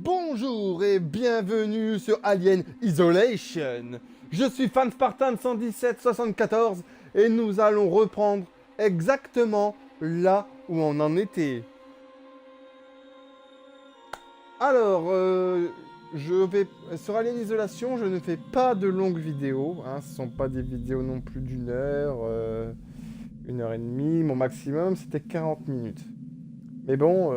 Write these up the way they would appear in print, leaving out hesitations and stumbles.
Bonjour et bienvenue sur Alien Isolation. Je suis Fan Spartan 11774 et nous allons reprendre exactement là où on en était. Alors, sur Alien Isolation, je ne fais pas de longues vidéos. Hein, ce ne sont pas des vidéos non plus d'une heure, 1 heure et demie. Mon maximum, c'était 40 minutes. Mais bon,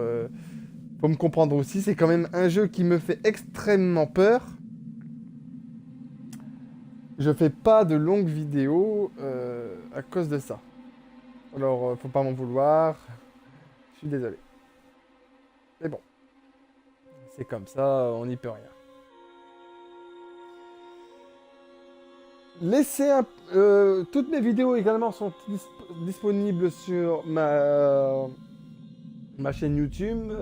faut me comprendre aussi, c'est quand même un jeu qui me fait extrêmement peur. Je fais pas de longues vidéos à cause de ça. Alors, faut pas m'en vouloir. Je suis désolé. Mais bon, c'est comme ça, on n'y peut rien. Toutes mes vidéos également sont disponibles sur ma chaîne YouTube.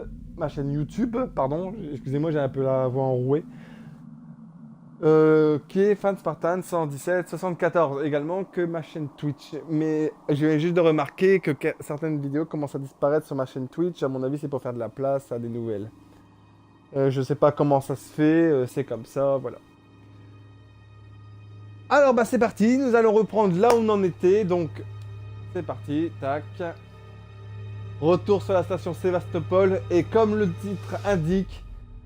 Pardon. Excusez-moi, j'ai un peu la voix enrouée. Qui est Fan Spartan 11774 également que ma chaîne Twitch. Mais je viens juste de remarquer que certaines vidéos commencent à disparaître sur ma chaîne Twitch. À mon avis, c'est pour faire de la place à des nouvelles. Je sais pas comment ça se fait, c'est comme ça, voilà. Alors bah c'est parti, nous allons reprendre là où on en était. Donc c'est parti, tac. Retour sur la station Sébastopol et comme le titre indique,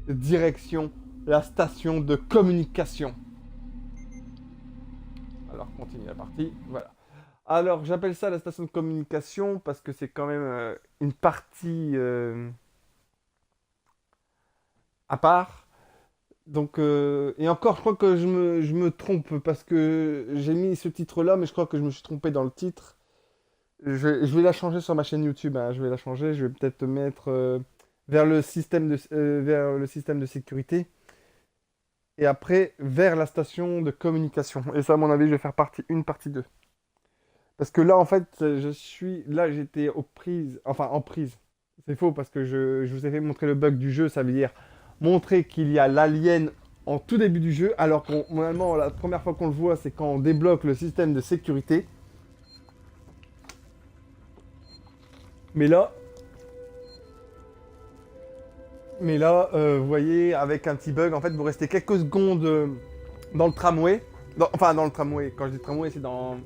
direction la station de communication. Alors, continue la partie. Voilà. Alors, j'appelle ça la station de communication parce que c'est quand même une partie à part. Donc, et encore, je crois que je me trompe parce que j'ai mis ce titre-là, mais je crois que je me suis trompé dans le titre. Je vais la changer sur ma chaîne YouTube. Hein. Je vais la changer. Je vais peut-être mettre vers le système de sécurité. Et après, vers la station de communication. Et ça, à mon avis, je vais faire une partie 2. Parce que là, en fait, là, j'étais aux prises. Enfin, en prise. C'est faux, parce que je vous ai fait montrer le bug du jeu. Ça veut dire montrer qu'il y a l'alien en tout début du jeu. Alors que, normalement, la première fois qu'on le voit, c'est quand on débloque le système de sécurité. Mais là, vous voyez, avec un petit bug, en fait, vous restez quelques secondes dans le tramway. Dans le tramway. Quand je dis tramway, c'est dans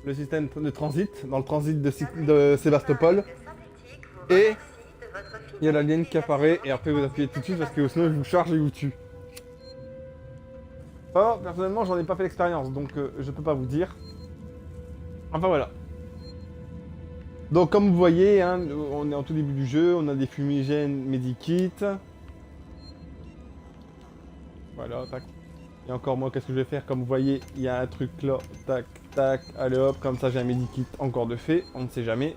le système de transit, dans le transit de Sébastopol. Et il y a l'alien qui apparaît, et après vous appuyez tout de suite parce que sinon il vous charge et il vous tue. Or, personnellement, j'en ai pas fait l'expérience, donc je peux pas vous dire. Enfin voilà. Donc comme vous voyez, hein, on est en tout début du jeu, on a des fumigènes medikits. Voilà, tac. Et encore moi, qu'est-ce que je vais faire? Comme vous voyez, il y a un truc là, tac, tac, allez hop, comme ça j'ai un medikit encore de fait, on ne sait jamais.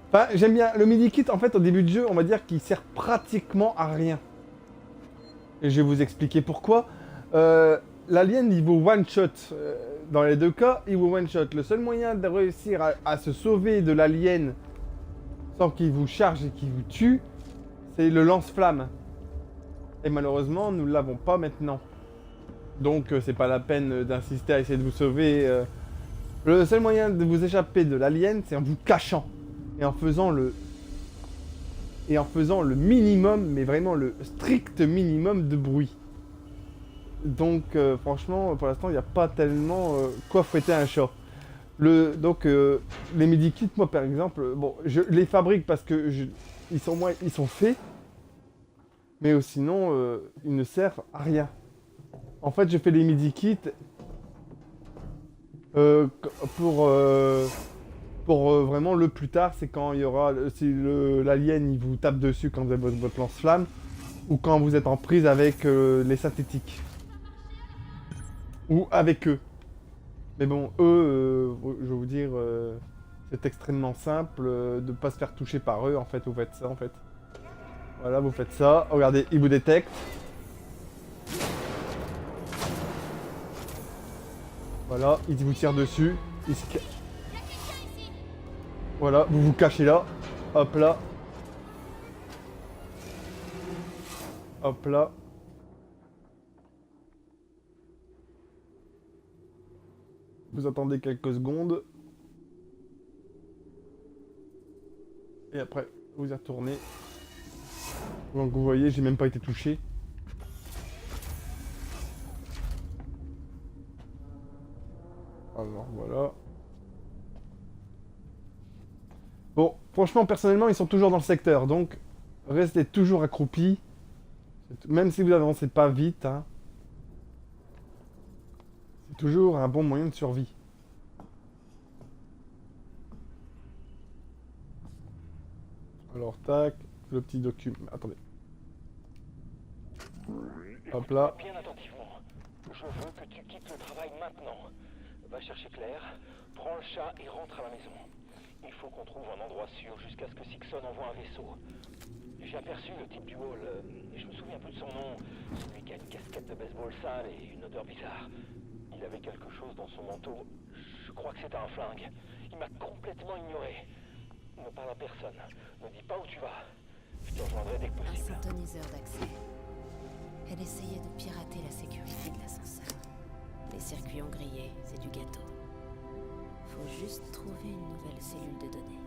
Enfin, j'aime bien, le medikit en fait au début du jeu, on va dire qu'il sert pratiquement à rien. Et je vais vous expliquer pourquoi. L'alien il vaut one shot, dans les deux cas, il vaut one shot. Le seul moyen de réussir à se sauver de l'alien sans qu'il vous charge et qu'il vous tue, c'est le lance-flamme. Et malheureusement, nous ne l'avons pas maintenant. Donc c'est pas la peine d'insister à essayer de vous sauver. Le seul moyen de vous échapper de l'alien, c'est en vous cachant. Et en faisant le minimum, mais vraiment le strict minimum de bruit. Donc franchement, pour l'instant, il n'y a pas tellement quoi fouetter un chat. Donc les medikits, moi par exemple, bon, je les fabrique parce que ils sont faits. Mais sinon, ils ne servent à rien. En fait, je fais les medikits pour vraiment le plus tard, c'est quand il y aura, si l'alien il vous tape dessus quand vous avez votre lance-flamme, ou quand vous êtes en prise avec les synthétiques. Ou avec eux. Mais bon, eux, je vais vous dire, c'est extrêmement simple de ne pas se faire toucher par eux, en fait, vous faites ça, en fait. Voilà, vous faites ça, regardez, ils vous détectent. Voilà, ils vous tirent dessus. Voilà, vous vous cachez là. Hop là. Hop là. Vous attendez quelques secondes. Et après, vous y retournez. Donc vous voyez, j'ai même pas été touché. Alors voilà. Bon, franchement, personnellement, ils sont toujours dans le secteur, donc restez toujours accroupis. Même si vous avancez pas vite, hein. C'est toujours un bon moyen de survie. Alors, tac, le petit document. Attendez. Hop là. Bien attentivement. Je veux que tu quittes le travail maintenant. Va chercher Claire, prends le chat et rentre à la maison. Il faut qu'on trouve un endroit sûr jusqu'à ce que Sixon envoie un vaisseau. J'ai aperçu le type du hall, je me souviens plus de son nom. Celui qui a une casquette de baseball sale et une odeur bizarre. Il avait quelque chose dans son manteau. Je crois que c'était un flingue. Il m'a complètement ignoré. Ne parle à personne. Ne dis pas où tu vas. Je te rejoindrai dès que Un possible. synthoniseur d'accès. Elle essayait de pirater la sécurité de l'ascenseur. Les circuits ont grillé, c'est du gâteau. Faut juste trouver une nouvelle cellule de données.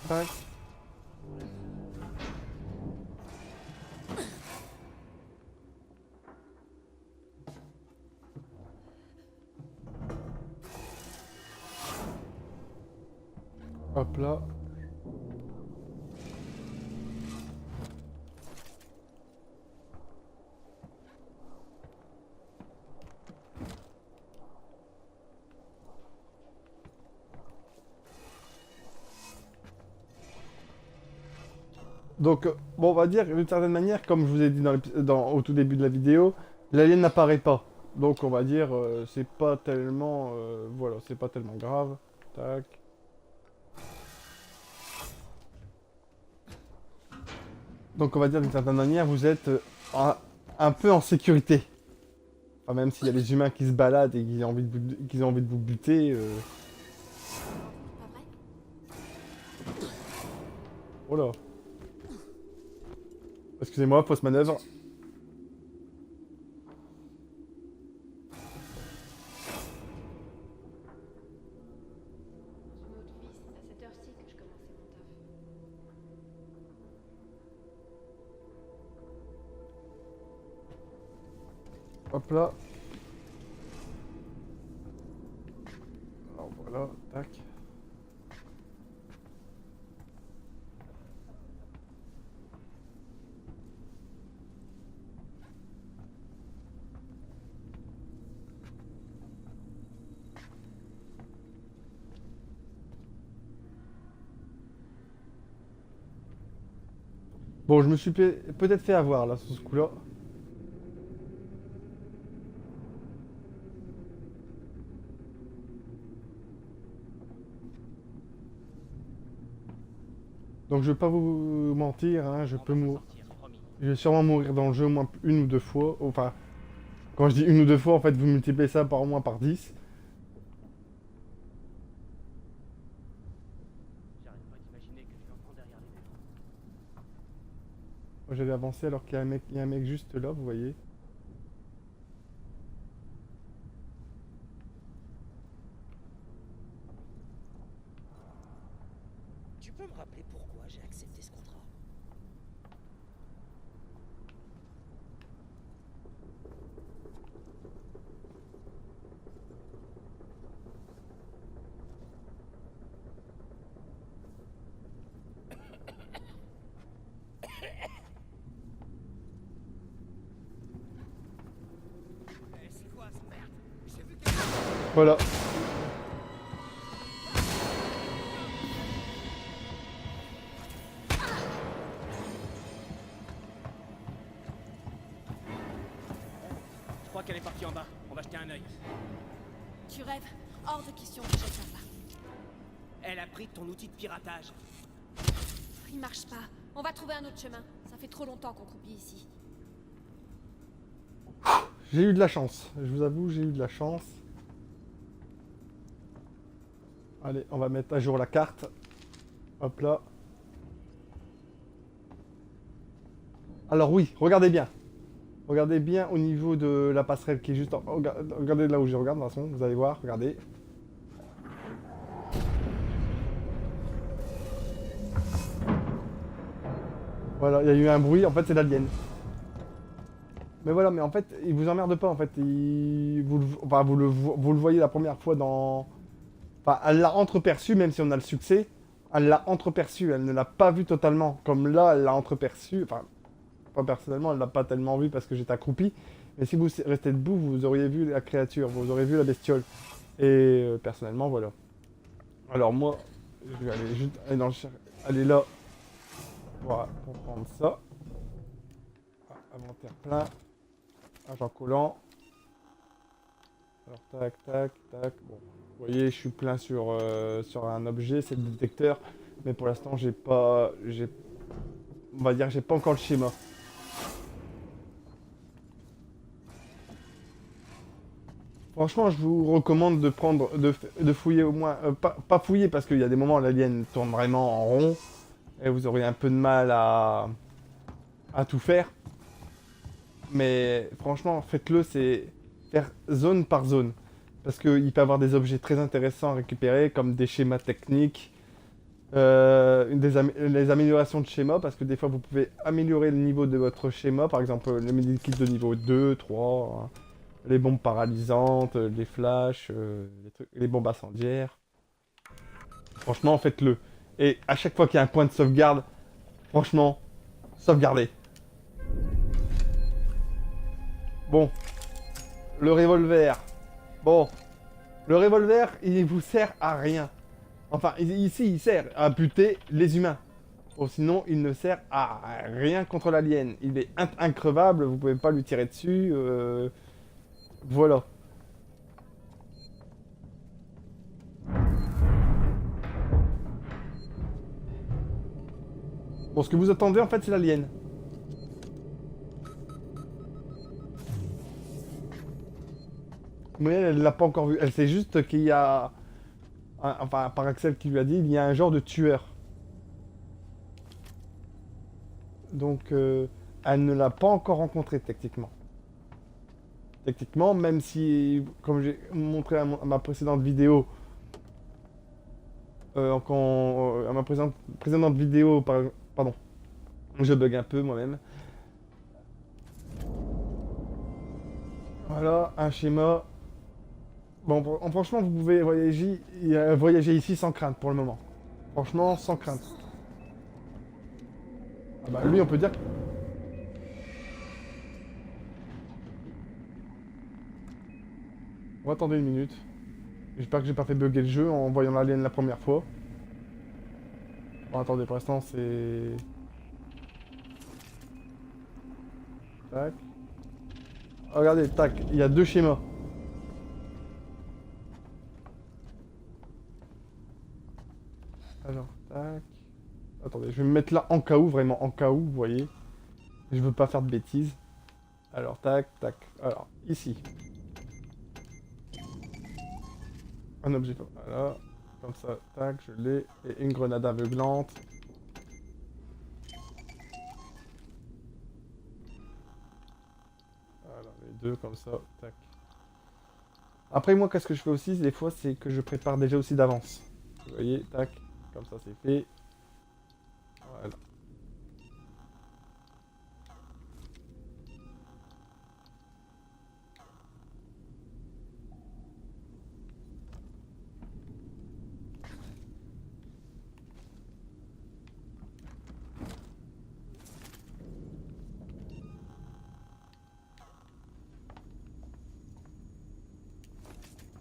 Tac. Hop là. Donc, bon, on va dire d'une certaine manière, comme je vous ai dit au tout début de la vidéo, l'alien n'apparaît pas. Donc, on va dire, c'est pas tellement, voilà, c'est pas tellement grave. Tac. Donc, on va dire d'une certaine manière, vous êtes un peu en sécurité. Enfin, même s'il y a des humains qui se baladent et qui ont envie de vous buter. Pas vrai? Oh là. Excusez-moi, fausse manœuvre. Une autre vie, c'est à cette heure-ci que je commençais mon taf. Hop là. Alors voilà, tac. Bon, je me suis peut-être fait avoir là sur ce coup-là. Donc je vais pas vous mentir, hein, je vais sûrement mourir dans le jeu au moins une ou deux fois. Enfin, quand je dis une ou deux fois, en fait, vous multipliez ça par au moins par 10. J'arrête pas d'imaginer que tu entends derrière les vitres. Moi, j'avais avancé alors qu'il y a un mec juste là, vous voyez. Tu peux me rappeler pourquoi j'ai accepté ce contrat? C'est quoi cette merde? J'ai vu que... Voilà. Je crois qu'elle est partie en bas. On va jeter un œil. Tu rêves? Hors de question que je jette ça là. Elle a pris ton outil de piratage. Il marche pas. On va trouver un autre chemin. Ça fait trop longtemps qu'on croupit ici. J'ai eu de la chance. Je vous avoue, j'ai eu de la chance. Allez, on va mettre à jour la carte. Hop là. Alors oui, regardez bien. Regardez bien au niveau de la passerelle qui est juste en... Regardez là où je regarde, de toute façon, vous allez voir, regardez. Voilà, il y a eu un bruit, en fait c'est l'alien. Mais voilà, mais en fait, il vous emmerde pas en fait. Enfin, vous le voyez la première fois dans... Enfin, elle l'a entreperçu, même si on a le succès. Elle l'a entreperçu, elle ne l'a pas vu totalement. Comme là, elle l'a entreperçu. Enfin, moi personnellement, elle l'a pas tellement vu parce que j'étais accroupi. Mais si vous restez debout, vous auriez vu la créature, vous auriez vu la bestiole. Et personnellement, voilà. Alors moi, je vais aller juste aller dans le aller là. Voilà, pour prendre ça. Ah, inventaire plein. Agent collant. Alors tac, tac, tac. Bon, vous voyez, je suis plein sur un objet, c'est le détecteur. Mais pour l'instant, on va dire, j'ai pas encore le schéma. Franchement, je vous recommande de prendre, de fouiller au moins, pas fouiller parce qu'il y a des moments où l'alien tourne vraiment en rond et vous aurez un peu de mal à tout faire. Mais franchement, faites-le, c'est faire zone par zone. Parce qu'il peut y avoir des objets très intéressants à récupérer, comme des schémas techniques, les améliorations de schémas, parce que des fois vous pouvez améliorer le niveau de votre schéma, par exemple le medikit de niveau 2, 3, hein, les bombes paralysantes, les flashs, les bombes incendiaires. Franchement, faites-le. Et à chaque fois qu'il y a un point de sauvegarde, franchement, sauvegardez. Bon, le revolver. Bon, le revolver, il vous sert à rien. Enfin, ici, il sert à buter les humains. Bon, sinon, il ne sert à rien contre l'alien. Il est increvable, vous pouvez pas lui tirer dessus. Voilà. Bon, ce que vous attendez, en fait, c'est l'alien. Mais elle l'a pas encore vu. Elle sait juste qu'il y a... Enfin, par Axel qui lui a dit, il y a un genre de tueur. Donc, elle ne l'a pas encore rencontré, techniquement. Techniquement, même si, comme j'ai montré à ma précédente vidéo, à ma précédente vidéo, pardon, je bug un peu moi-même. Voilà, un schéma. Bon, franchement, vous pouvez voyager ici sans crainte pour le moment. Franchement, sans crainte. Ah bah lui, on peut dire... On va attendre une minute. J'espère que j'ai pas fait bugger le jeu en voyant l'alien la première fois. Bon, attendez, pour l'instant, c'est... Tac. Regardez, tac, il y a deux schémas. Alors, tac. Attendez, je vais me mettre là en cas où, vraiment en cas où, vous voyez. Je veux pas faire de bêtises. Alors, tac, tac. Alors, ici. Un objet, voilà. Comme ça, tac, je l'ai. Et une grenade aveuglante. Voilà, les deux comme ça, tac. Après, moi, qu'est-ce que je fais aussi, des fois, c'est que je prépare déjà aussi d'avance. Vous voyez, tac. Comme ça, c'est fait. Voilà.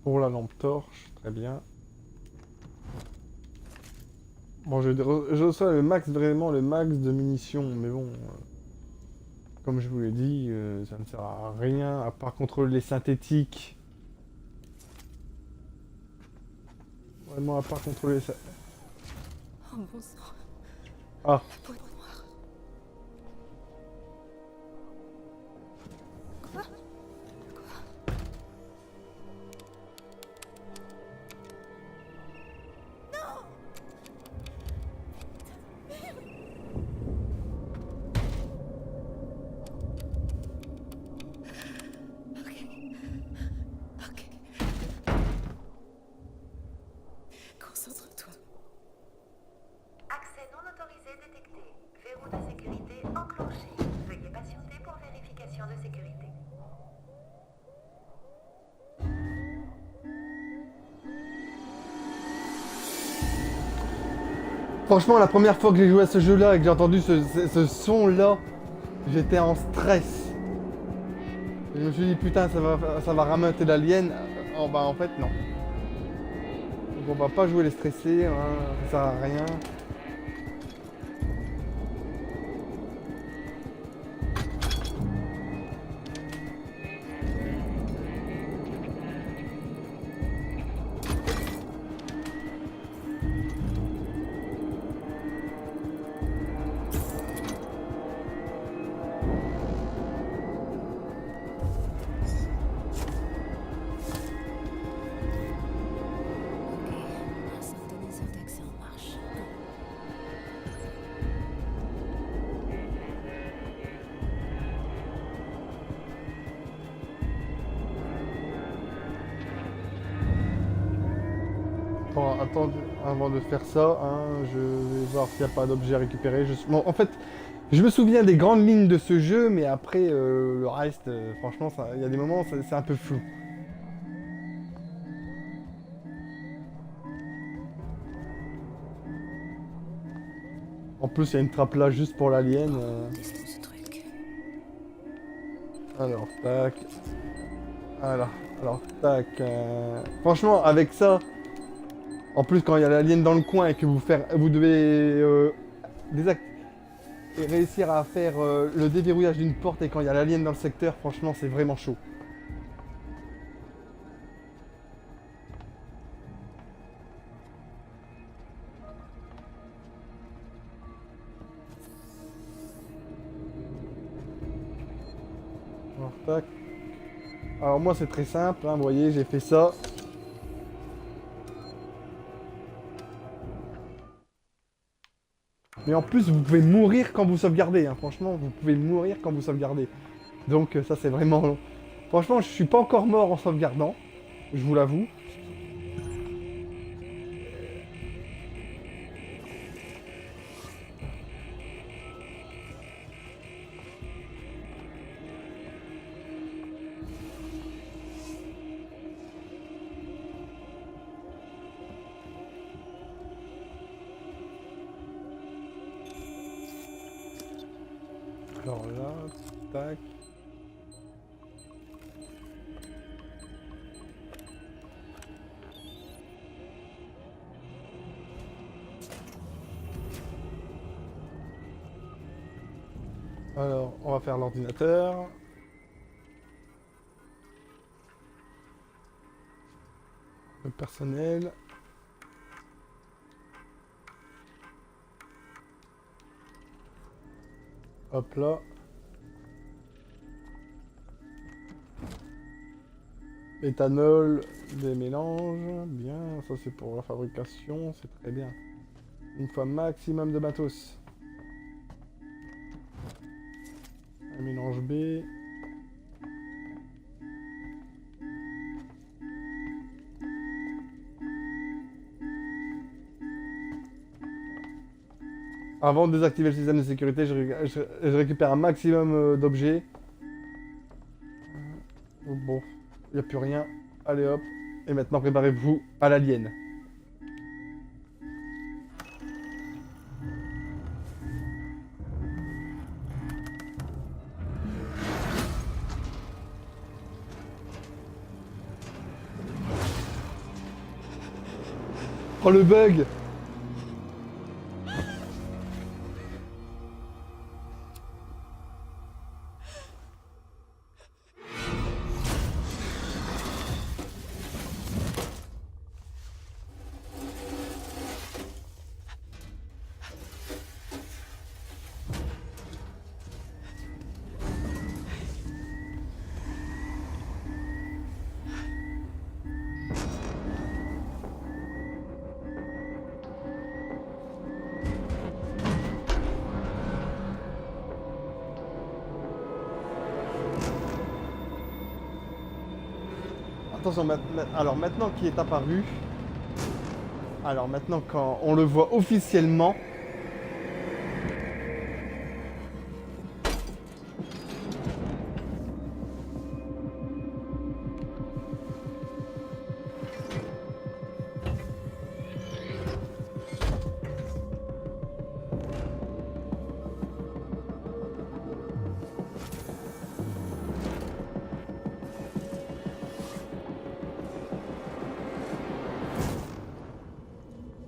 Pour la lampe torche, très bien. Bon, je reçois le max, vraiment le max de munitions, mais bon, comme je vous l'ai dit, ça ne sert à rien, à part contrôler les synthétiques. Vraiment, à part contrôler ça. Oh bon sang. Ah, La boîte noire. Quoi? Ok. Concentre-toi. Accès non autorisé détecté. Verrou de sécurité conditions de sécurité. Franchement, la première fois que j'ai joué à ce jeu-là et que j'ai entendu ce son-là, j'étais en stress. Je me suis dit, putain, ça va rameuter l'alien. Oh, bah, en fait, non. Donc, on va pas jouer les stressés, hein, ça sert à rien. Ok, un synthétiseur d'accès en marche. Bon, attends, avant de faire ça, hein, je vais voir s'il n'y a pas d'objet à récupérer. Bon, en fait, je me souviens des grandes lignes de ce jeu, mais après, le reste, franchement, il y a des moments, c'est un peu flou. En plus, il y a une trappe là juste pour l'alien. Testons ce truc. Alors, tac. Voilà. Alors, tac. Franchement, avec ça, en plus, quand il y a l'alien dans le coin et que vous devez réussir à faire le déverrouillage d'une porte et quand il y a l'alien dans le secteur, franchement, c'est vraiment chaud. Alors, tac. Alors moi c'est très simple, hein, vous voyez, j'ai fait ça. Mais en plus vous pouvez mourir quand vous sauvegardez, hein. Franchement vous pouvez mourir quand vous sauvegardez. Donc ça c'est vraiment... Franchement je suis pas encore mort en sauvegardant, je vous l'avoue. Alors là, tac. Alors, on va faire l'ordinateur. Le personnel. Hop là. Éthanol, des mélanges. Bien, ça c'est pour la fabrication, c'est très bien. Une fois maximum de matos. Un mélange B. Avant de désactiver le système de sécurité, je récupère un maximum d'objets. Bon, il n'y a plus rien. Allez hop. Et maintenant, préparez-vous à l'alien. Oh le bug! Attention, alors maintenant qu'il est apparu, alors maintenant quand on le voit officiellement,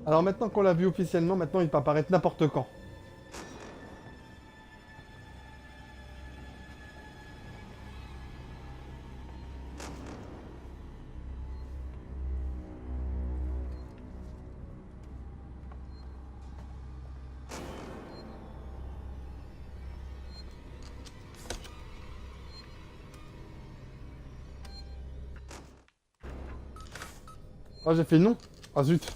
Alors maintenant qu'on l'a vu officiellement, maintenant il peut apparaître n'importe quand. Ah, j'ai fait non. Ah zut.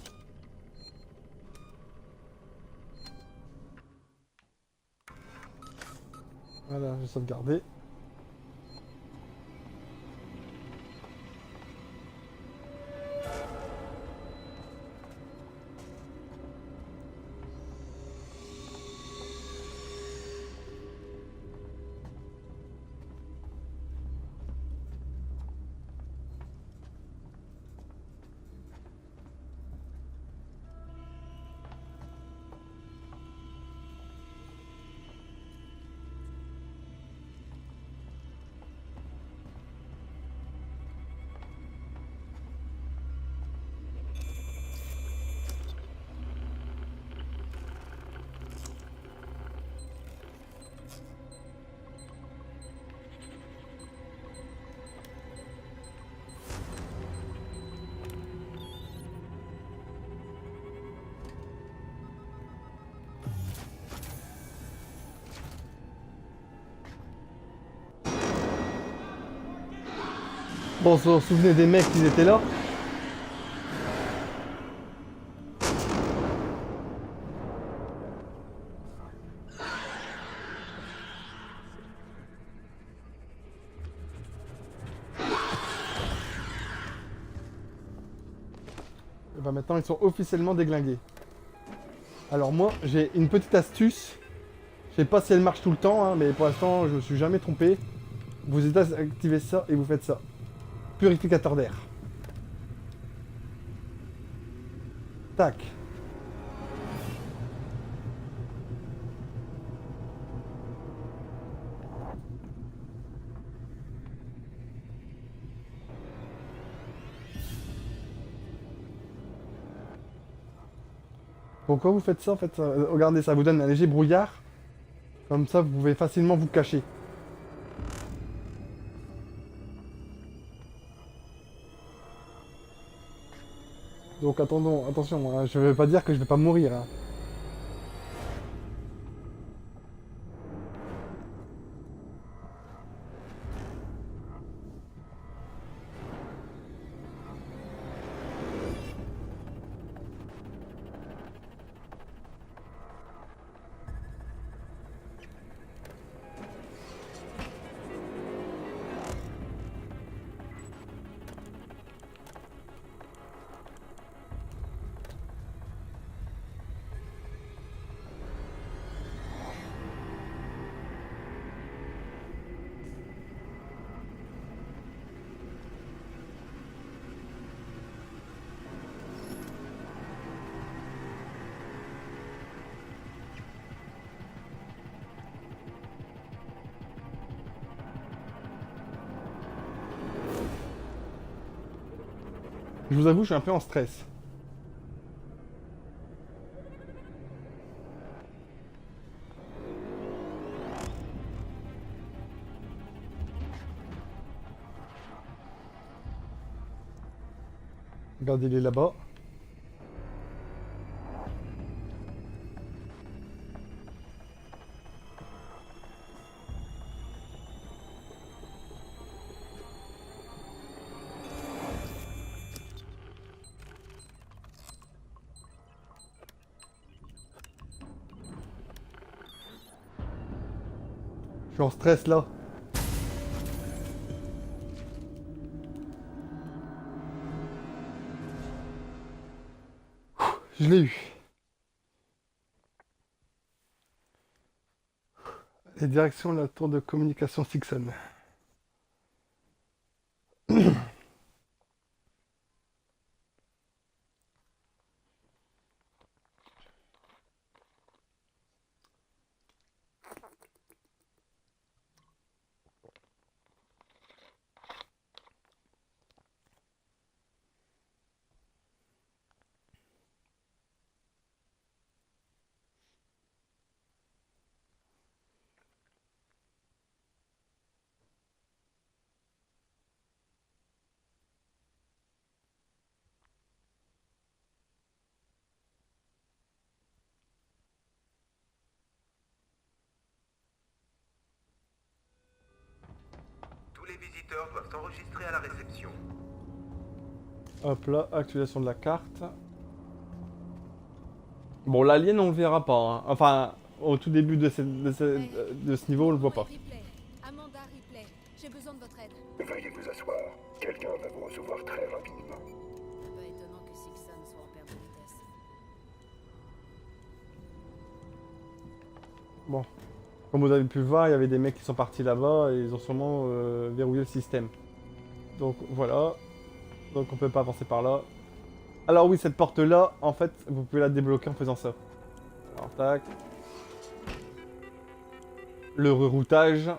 Voilà, j'ai sauvegardé. Bon, vous vous souvenez des mecs qui étaient là? Et bah maintenant ils sont officiellement déglingués. Alors moi j'ai une petite astuce. Je sais pas si elle marche tout le temps, hein, mais pour l'instant je me suis jamais trompé. Vous activez ça et vous faites ça. Purificateur d'air. Tac. Pourquoi vous faites ça en fait? Regardez, ça vous donne un léger brouillard. Comme ça vous pouvez facilement vous cacher. Donc attendons, attention, hein, je ne veux pas dire que je vais pas mourir. Hein. Je vous avoue, je suis un peu en stress. Regardez, il est là-bas. Je suis en stress là. Je l'ai eu. Et direction la tour de communication Sixon. visiteurs doivent s'enregistrer à la réception. Hop là, actualisation de la carte. Bon, l'alien, on le verra pas. Hein. Enfin, au tout début de ce niveau, on le voit pas. Ripley. Amanda Ripley, j'ai besoin de votre aide. Veuillez vous asseoir. Quelqu'un va vous recevoir très rapidement. Pas étonnant que Sixon soit en perte de vitesse. Bon. Comme vous avez pu le voir, il y avait des mecs qui sont partis là-bas et ils ont sûrement verrouillé le système. Donc voilà. Donc on peut pas avancer par là. Alors oui, cette porte-là, en fait, vous pouvez la débloquer en faisant ça. Alors tac. Le reroutage.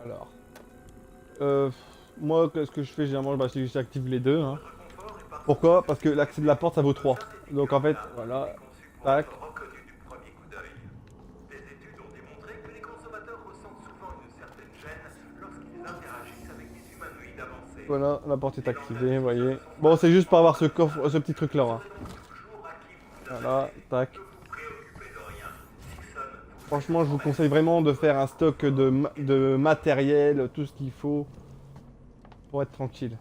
Alors. Moi, ce que je fais généralement, bah, j'active les deux. Hein. Pourquoi? Parce que l'accès de la porte, ça vaut 3. Donc en fait, voilà. Tac. Reconnu du premier coup d'œil. Des études ont démontré que les consommateurs ressentent souvent une certaine gêne lorsqu'ils interagissent avec des humanoïdes avancés. Voilà, la porte est activée, vous voyez. Bon, c'est juste pour avoir ce coffre, ce petit truc là. Hein. Voilà, tac. Franchement, je vous conseille vraiment de faire un stock de matériel, tout ce qu'il faut pour être tranquille.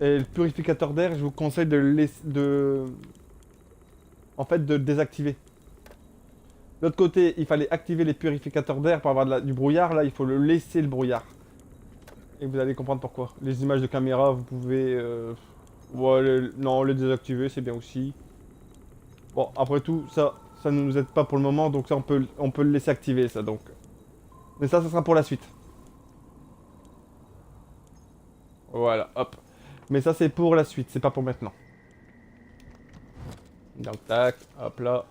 Et le purificateur d'air, je vous conseille de le laisser, en fait, de le désactiver. De l'autre côté, il fallait activer les purificateurs d'air pour avoir du brouillard. Là, il faut le laisser le brouillard. Et vous allez comprendre pourquoi. Les images de caméra, vous pouvez... ouais, non, les désactiver, c'est bien aussi. Bon, après tout, ça ne nous aide pas pour le moment, donc ça, on peut le laisser activer, ça, donc. Mais ça sera pour la suite. Voilà, hop. Mais ça, c'est pour la suite, c'est pas pour maintenant. Donc, tac, hop là.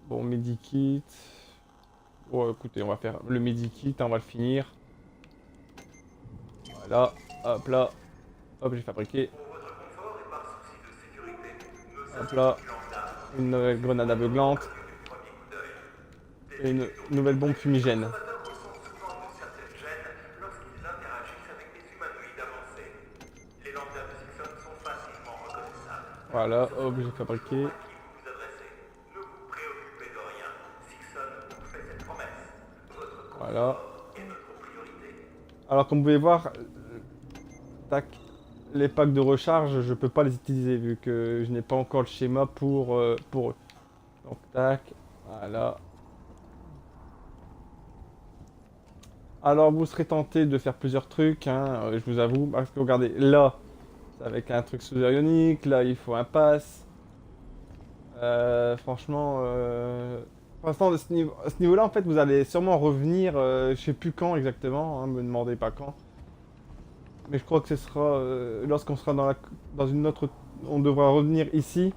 Bon, medikit. Bon, écoutez, on va faire le medikit, on va le finir. Voilà, hop là. Hop, j'ai fabriqué. Hop là. Une nouvelle grenade aveuglante. Et une nouvelle bombe fumigène. Voilà, hop, j'ai fabriqué. Voilà. Alors comme vous pouvez voir, tac, les packs de recharge, je peux pas les utiliser vu que je n'ai pas encore le schéma pour eux. Donc tac, voilà. Alors vous serez tenté de faire plusieurs trucs, hein, je vous avoue, parce que regardez, là, c'est avec un truc sous-ionique, là il faut un pass. Franchement, pour l'instant, à ce niveau-là, en fait, vous allez sûrement revenir, je sais plus quand exactement, hein, me demandez pas quand. Mais je crois que ce sera lorsqu'on sera dans une autre... On devra revenir ici.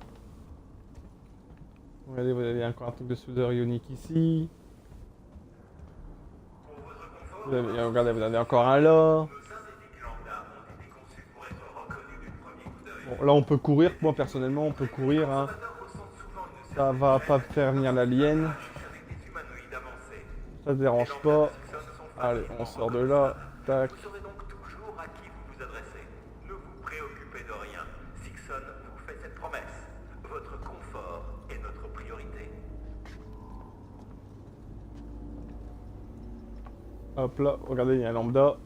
Regardez, vous avez encore un truc de soudeur ionique ici. Regardez, vous avez encore un là. Bon, là, on peut courir. Moi, personnellement, on peut courir. Hein. Ça va pas faire venir l'alien. Ça te dérange pas. Allez, on sort de là. Tac. Hop là, regardez, il y a un lambda.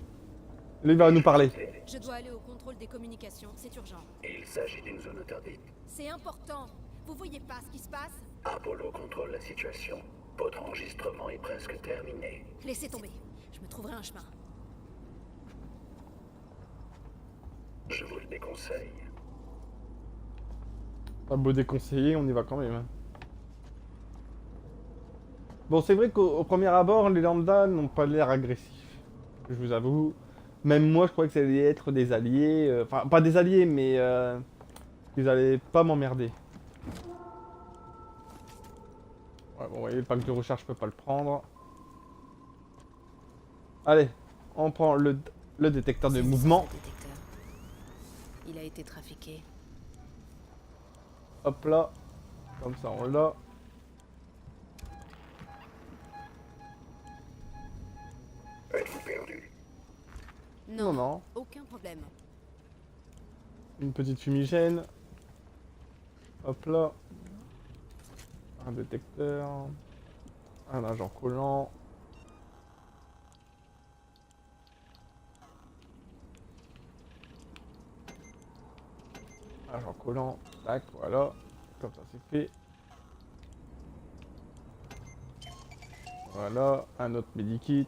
Lui, il va nous parler. Je dois aller au contrôle des communications, c'est urgent. Il s'agit d'une zone interdite. C'est important. Vous voyez pas ce qui se passe? Apollo contrôle la situation. Votre enregistrement est presque terminé. Laissez tomber. Je me trouverai un chemin. Je vous le déconseille. Pas beau déconseiller, on y va quand même. Hein. Bon, c'est vrai qu'au premier abord, les lambdas n'ont pas l'air agressifs. Je vous avoue. Même moi, je croyais que ça allait être des alliés. Enfin, pas des alliés, mais ils allaient pas m'emmerder. Ouais, bon, vous voyez, le pack de recharge, je peux pas le prendre. Allez, on prend le détecteur de mouvement. Détecteur. Il a été trafiqué. Hop là. Comme ça, on l'a. Êtes-vous perdu? Non, non. Aucun problème. Une petite fumigène. Hop là. Un détecteur. Un agent collant. éclairage en collant. Tac, voilà. Comme ça c'est fait. Voilà, un autre medikit.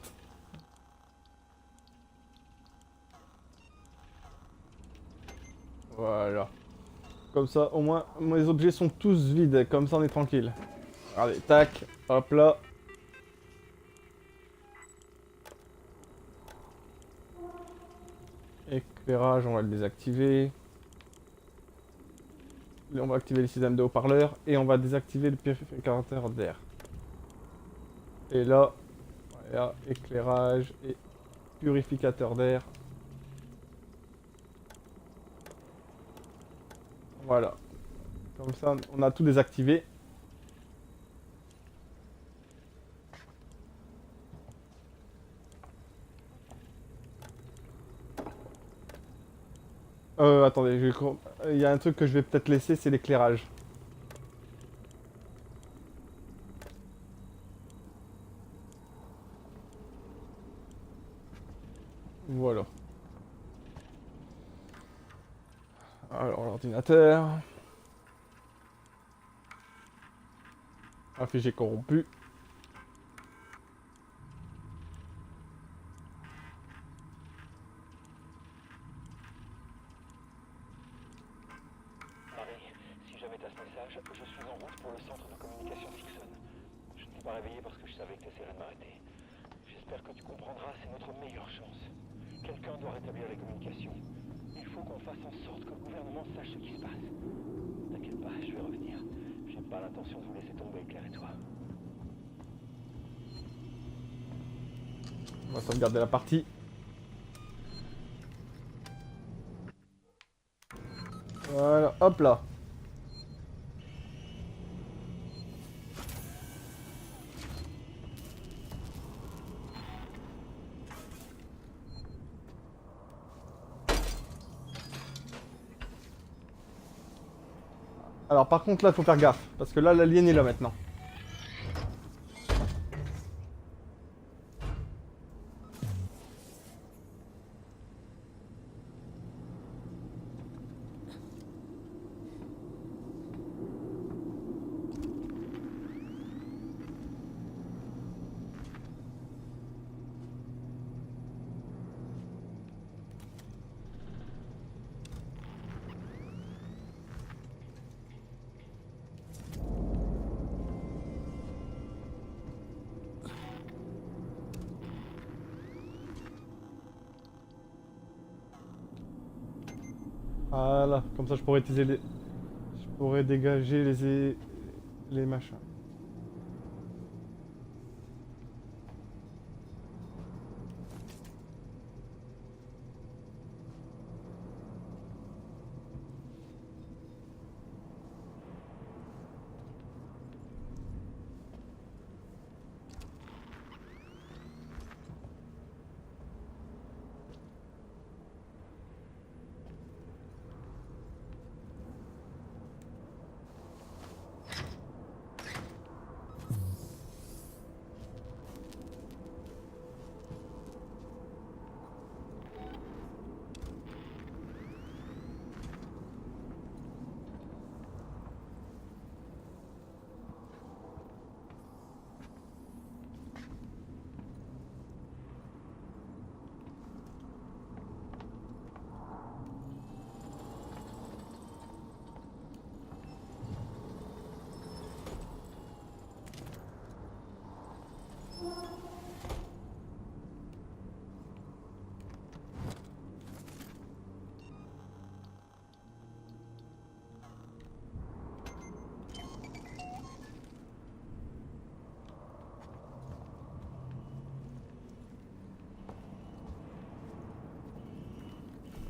Voilà. Comme ça, au moins, mes objets sont tous vides. Comme ça, on est tranquille. Allez, tac, hop là. Éclairage, on va le désactiver. On va activer le système de haut-parleur et on va désactiver le purificateur d'air. Et là, voilà, éclairage et purificateur d'air. Voilà. Comme ça, on a tout désactivé. Attendez, il y a un truc que je vais peut-être laisser, c'est l'éclairage. Voilà. Alors, l'ordinateur. Affiché corrompu. Marie, si jamais t'as ce message, je suis en route pour le centre de communication Sixon. Je ne t'ai pas réveillé parce que je savais que t'essaierais de m'arrêter. J'espère que tu comprendras, c'est notre meilleure chance. Quelqu'un doit rétablir les communications. Il faut qu'on fasse en sorte que le gouvernement sache ce qui se passe. T'inquiète pas, je vais revenir. J'ai pas l'intention de vous laisser tomber, Claire et toi. On va sauvegarder la partie. Voilà, hop là. Alors par contre là, il faut faire gaffe, parce que là, l'alien est là maintenant. Voilà, comme ça je pourrais utiliser les... Je pourrais dégager les machins.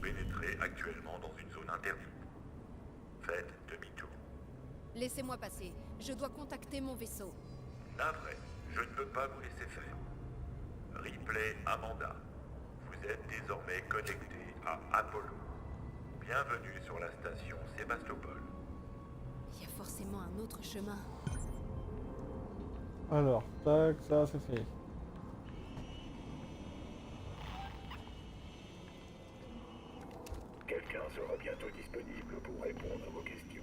Pénétrez actuellement dans une zone interdite. Faites demi-tour. Laissez-moi passer. Je dois contacter mon vaisseau. Navré, je ne peux pas vous laisser faire. Ripley Amanda, vous êtes désormais connecté à Apollo. Bienvenue sur la station Sébastopol. Il y a forcément un autre chemin. Alors, tac, ça c'est fait. Quelqu'un sera bientôt disponible pour répondre à vos questions.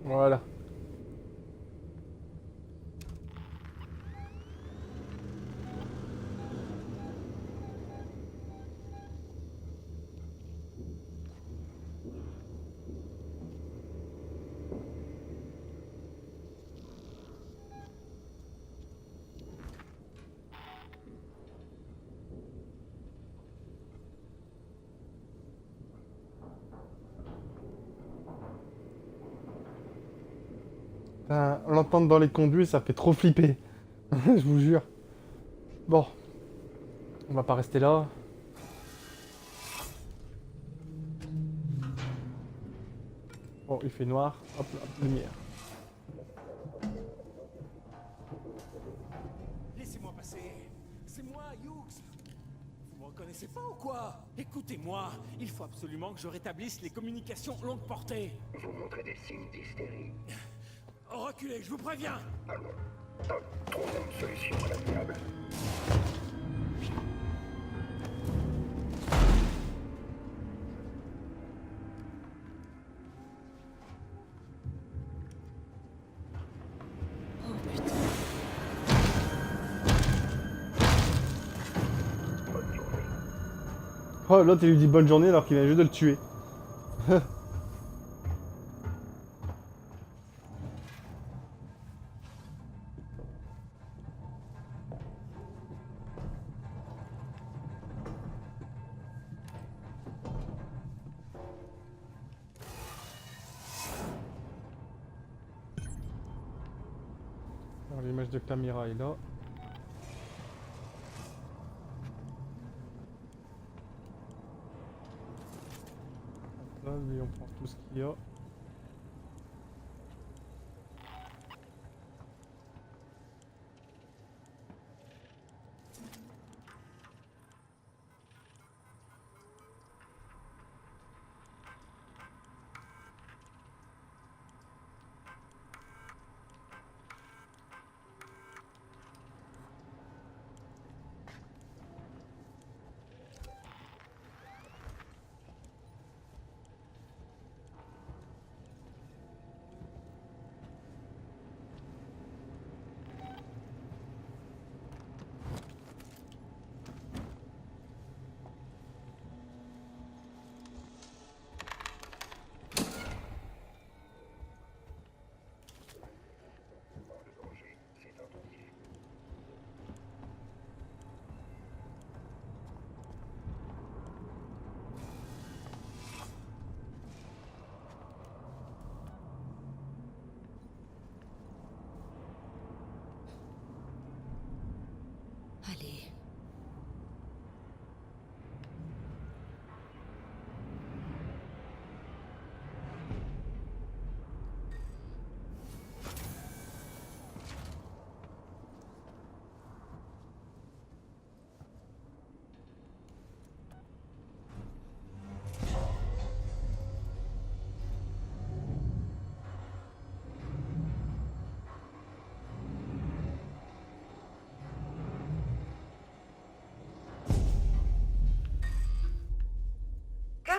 Voilà. Putain, l'entendre dans les conduits, ça fait trop flipper. Je vous jure. Bon. On va pas rester là. Bon, il fait noir. Hop là, lumière. Laissez-moi passer. C'est moi, Hughes. Vous me reconnaissez pas ou quoi? Écoutez-moi, il faut absolument que je rétablisse les communications longue portée. Vous montrez des signes d'hystérie. Reculez, je vous préviens. Allons. Trouvons une solution à l'amiable. Oh putain. Bonne journée. Oh, l'autre il lui dit bonne journée alors qu'il vient juste de le tuer. Alors l'image de caméra est là. Hop là, lui on prend tout ce qu'il y a. Le danger s'est intensifié. Allez.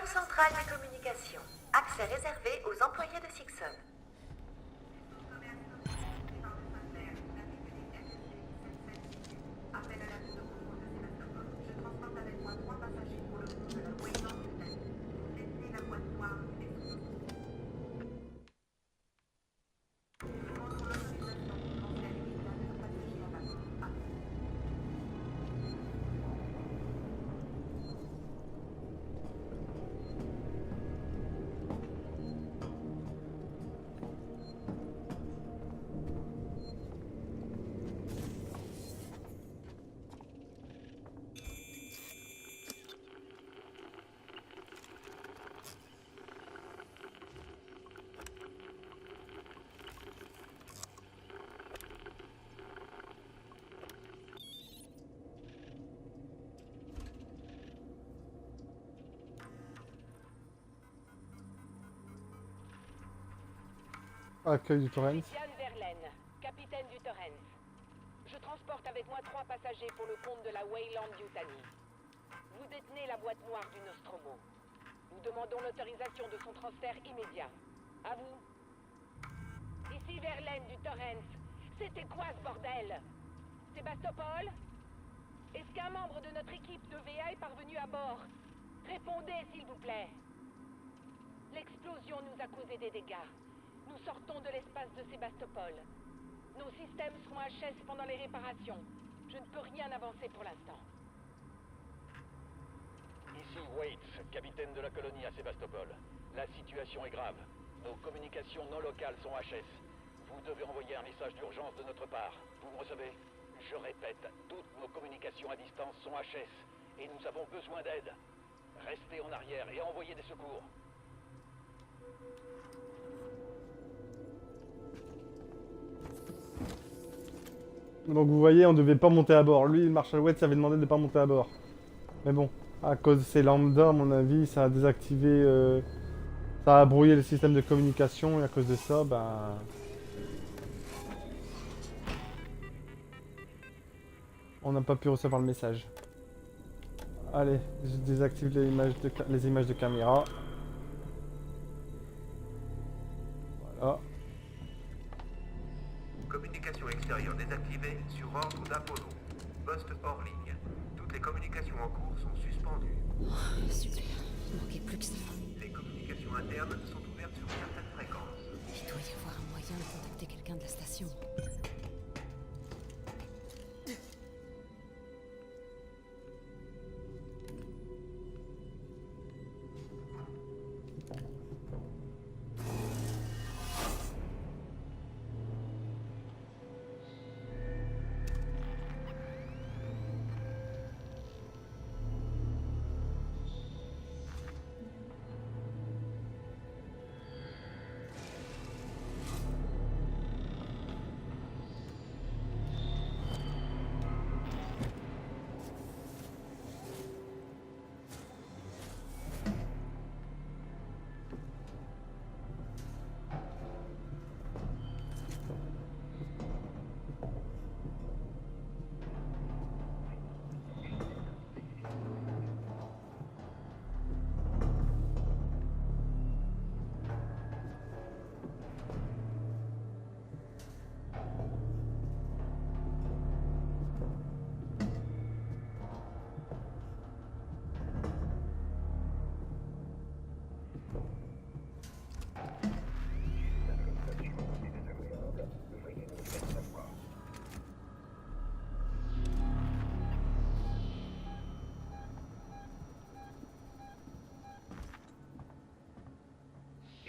centrale des communications. Accès réservé aux employés de Sixon. Accueil du Torrens. Christiane Verlaine, capitaine du Torrens. Je transporte avec moi 3 passagers pour le compte de la Weyland Yutani. Vous détenez la boîte noire du Nostromo. Nous demandons l'autorisation de son transfert immédiat. À vous. Ici Verlaine du Torrens. C'était quoi ce bordel? Sébastopol? Est-ce qu'un membre de notre équipe de VA est parvenu à bord? Répondez s'il vous plaît. L'explosion nous a causé des dégâts. Nous sortons de l'espace de Sébastopol. Nos systèmes seront HS pendant les réparations. Je ne peux rien avancer pour l'instant. Ici Waits, capitaine de la colonie à Sébastopol. La situation est grave. Nos communications non locales sont HS. Vous devez envoyer un message d'urgence de notre part. Vous me recevez? Je répète, toutes nos communications à distance sont HS. Et nous avons besoin d'aide. Restez en arrière et envoyez des secours. Donc vous voyez, on devait pas monter à bord. Lui, le Marshal Waits avait demandé de pas monter à bord. Mais bon, à cause de ces lambda, à mon avis, ça a désactivé... ça a brouillé le système de communication et à cause de ça, ben... on n'a pas pu recevoir le message. Allez, je désactive les images de caméra. Voilà. Communication extérieure désactivée sur ordre d'Apollo. Poste hors ligne. Toutes les communications en cours sont suspendues. Oh, super. Il manquait plus que ça. Les communications internes sont ouvertes sur certaines fréquences. Il doit y avoir un moyen de contacter quelqu'un de la station.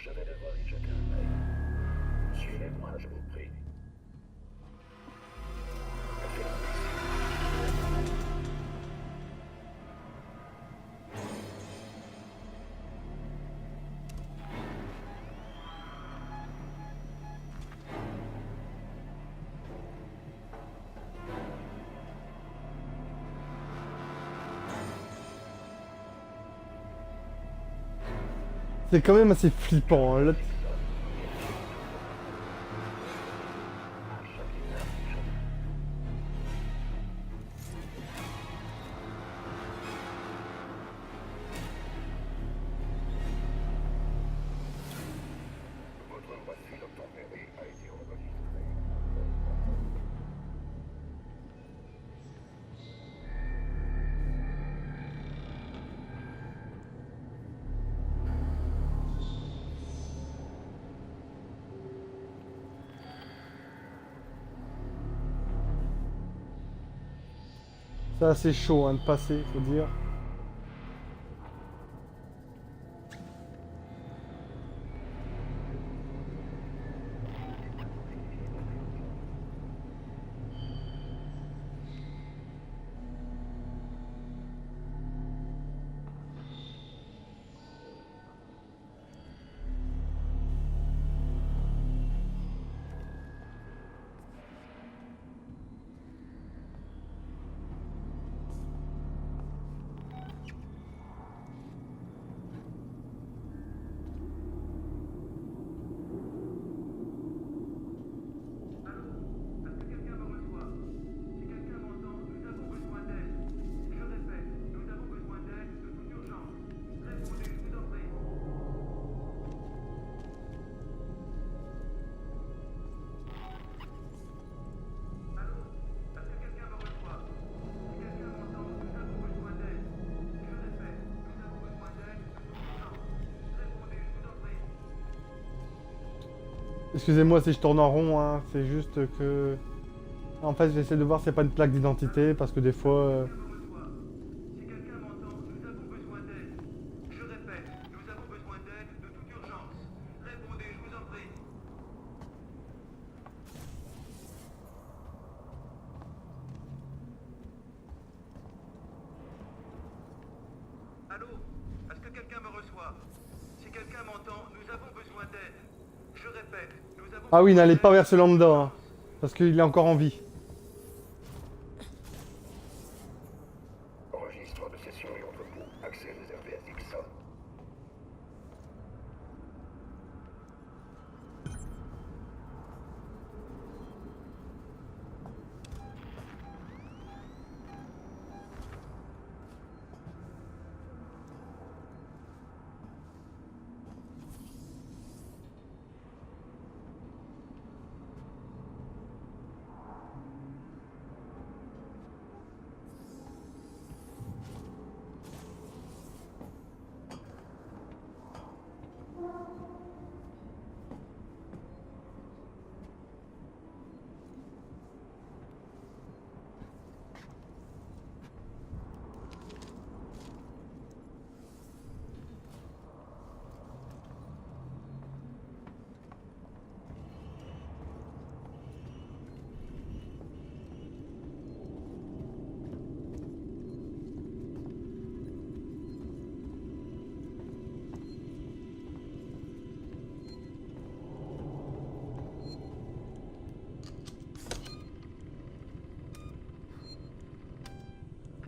Je vais devoir y jeter un œil. Suivez-moi, je vous prie. C'est quand même assez flippant. Hein. Là... C'est assez chaud hein, de passer, faut dire. Excusez-moi si je tourne en rond, hein, c'est juste que... En fait, j'essaie de voir s'il n'y a pas une plaque d'identité, parce que des fois... Si quelqu'un m'entend, nous avons besoin d'aide. Je répète, nous avons besoin d'aide de toute urgence. Répondez, je vous en prie. Allô? Est-ce que quelqu'un me reçoit? Si quelqu'un m'entend, nous avons besoin d'aide. Je répète, nous avons... Ah oui, n'allez pas vers ce lambda, hein, parce qu'il est encore en vie. Registre de session et entrepôt. Accès réservé à Dixon.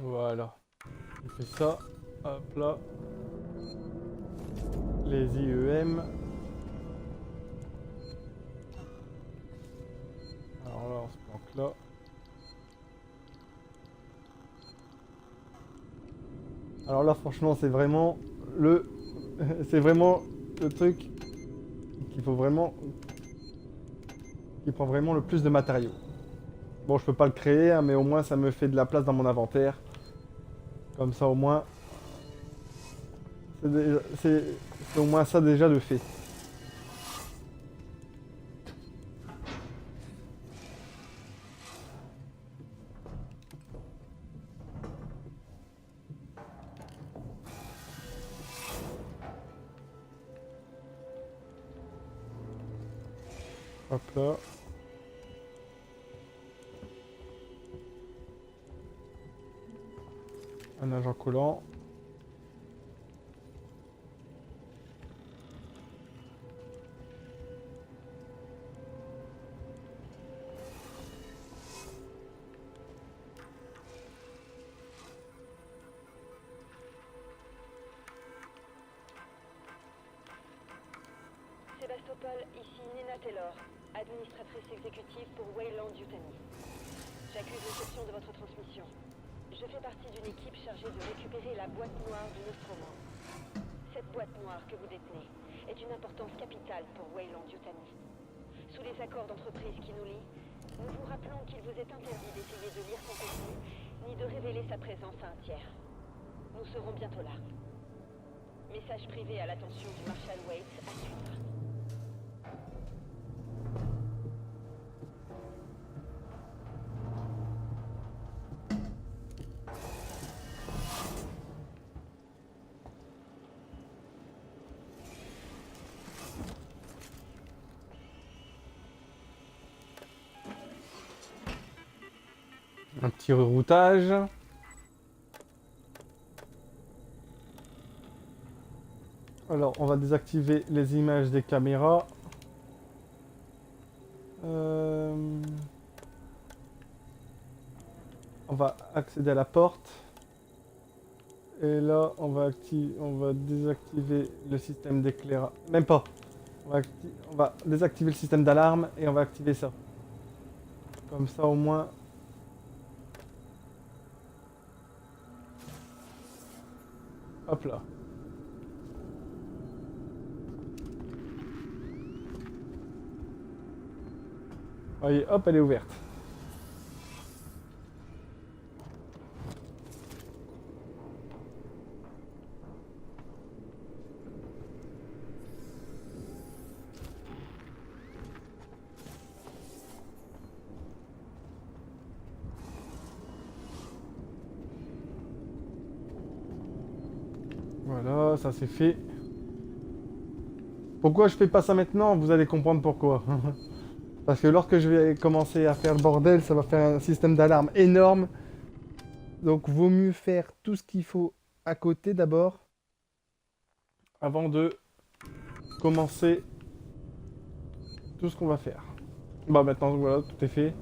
Voilà. On fait ça. Hop là. Les IEM. Alors là, on se planque là. Alors là, franchement, c'est vraiment le... c'est vraiment le truc qu'il faut vraiment... qui prend vraiment le plus de matériaux. Bon, je peux pas le créer, hein, mais au moins ça me fait de la place dans mon inventaire. Comme ça, au moins... c'est au moins ça déjà de fait. Hop là. Un agent collant. Sébastopol, ici Nina Taylor, administratrice exécutive pour Wayland Yutani. J'accuse réception de votre transmission. Je fais partie d'une équipe chargée de récupérer la boîte noire du Nostromo. Cette boîte noire que vous détenez est d'une importance capitale pour Wayland Yutani. Sous les accords d'entreprise qui nous lient, nous vous rappelons qu'il vous est interdit d'essayer de lire son contenu, ni de révéler sa présence à un tiers. Nous serons bientôt là. Message privé à l'attention du Marshal Waits à suivre. Un petit reroutage. Alors, on va désactiver les images des caméras. On va accéder à la porte. Et là, on va désactiver le système d'éclairage. Même pas. On va désactiver le système d'alarme et on va activer ça. Comme ça, au moins... Hop là. Voyez, hop, elle est ouverte. Voilà, ça c'est fait. Pourquoi je fais pas ça maintenant? Vous allez comprendre pourquoi. Parce que lorsque je vais commencer à faire le bordel, ça va faire un système d'alarme énorme. Donc vaut mieux faire tout ce qu'il faut à côté d'abord. Avant de commencer tout ce qu'on va faire. Bon, maintenant voilà, tout est fait.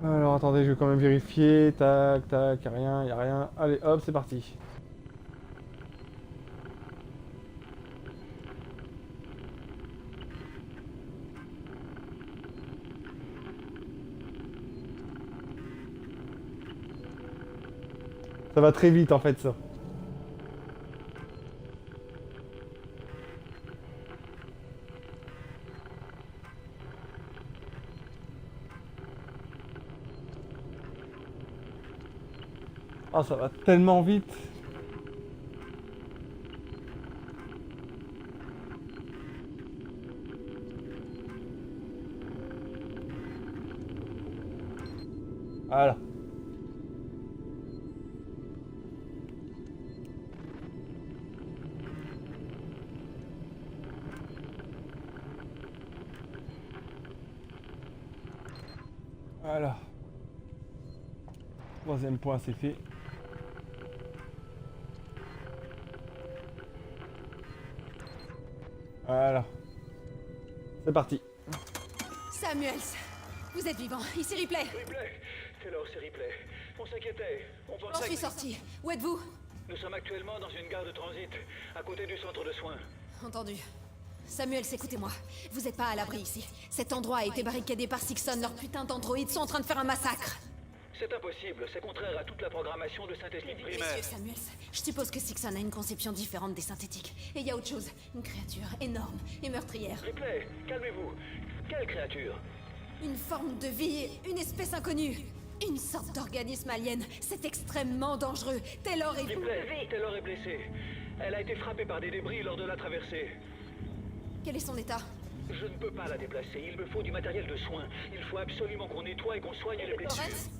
Alors attendez, je vais quand même vérifier. Tac, tac, y'a rien, y'a rien. Allez, hop, c'est parti. Ça va très vite en fait ça. Ah, ça va tellement vite. Voilà. Voilà. Troisième point, c'est fait. Voilà. C'est parti. Samuels, vous êtes vivant. Ici Ripley. Ripley, Taylor, c'est Ripley. On s'inquiétait. On J'en pensait suis que... sorti. Où êtes-vous? Nous sommes actuellement dans une gare de transit, à côté du centre de soins. Entendu. Samuels, écoutez-moi. Vous êtes pas à l'abri ici. Cet endroit a été barricadé par Sixon. Leurs putains d'androïdes sont en train de faire un massacre. C'est impossible, c'est contraire à toute la programmation de synthétique primaire. Messieurs Samuels, je suppose que Sixon a une conception différente des synthétiques. Et il y a autre chose. Une créature énorme et meurtrière. Ripley, calmez-vous. Quelle créature? Une forme de vie, une espèce inconnue. Une sorte d'organisme alien. C'est extrêmement dangereux. Taylor est... Ripley, Taylor est blessée. Elle a été frappée par des débris lors de la traversée. Quel est son état? Je ne peux pas la déplacer, il me faut du matériel de soins. Il faut absolument qu'on nettoie et qu'on soigne les blessures. Lawrence?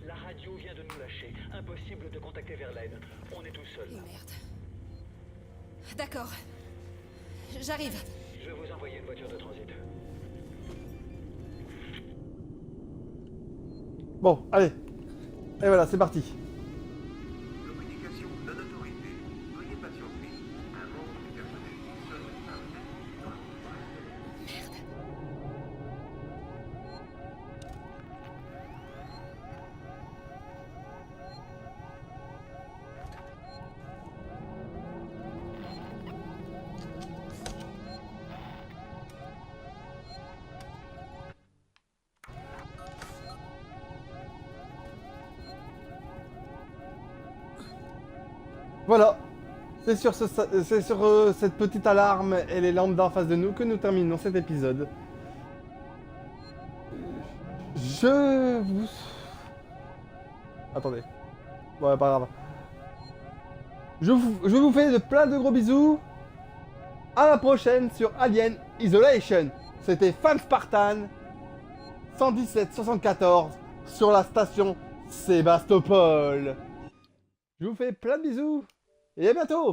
La radio vient de nous lâcher. Impossible de contacter Verlaine. On est tout seul. Oh merde. D'accord. J'arrive. Je vais vous envoyer une voiture de transit. Bon, allez. Et voilà, c'est parti. Communication non autorisée. Veuillez patienter. Un membre du personnel Dixon Voilà. C'est sur, cette petite alarme et les lambda en face de nous que nous terminons cet épisode. Je vous... Attendez. Ouais, pas grave. Je vous fais de plein de gros bisous. À la prochaine sur Alien Isolation. C'était Fan Spartan 117-74 sur la station Sébastopol. Je vous fais plein de bisous et à bientôt.